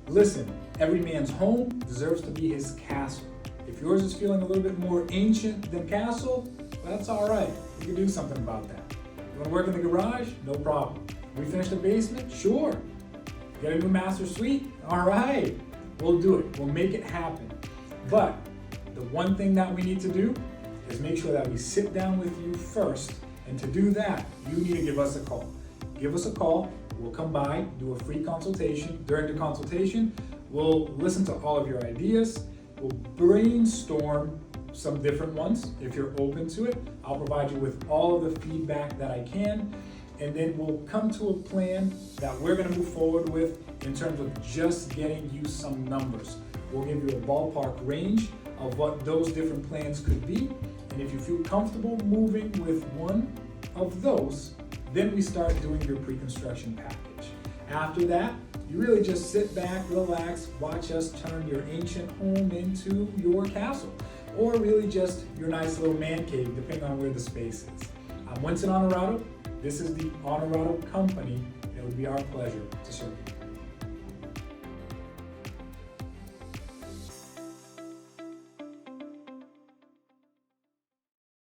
Listen, every man's home deserves to be his castle. If yours is feeling a little bit more ancient than castle, that's all right. We can do something about that. You want to work in the garage? No problem. Refinish the basement? Sure. Get a new master suite? All right. We'll do it. We'll make it happen. But the one thing that we need to do is make sure that we sit down with you first. And to do that, you need to give us a call. Give us a call. We'll come by, do a free consultation. During the consultation, we'll listen to all of your ideas. We'll brainstorm some different ones if you're open to it. I'll provide you with all of the feedback that I can, and then we'll come to a plan that we're gonna move forward with in terms of just getting you some numbers. We'll give you a ballpark range of what those different plans could be, and if you feel comfortable moving with one of those, then we start doing your pre-construction package. After that, you really just sit back, relax, watch us turn your ancient home into your castle, or really just your nice little man cave, depending on where the space is. I'm Windson Honorato. This is the Honorato Company. It would be our pleasure to serve you.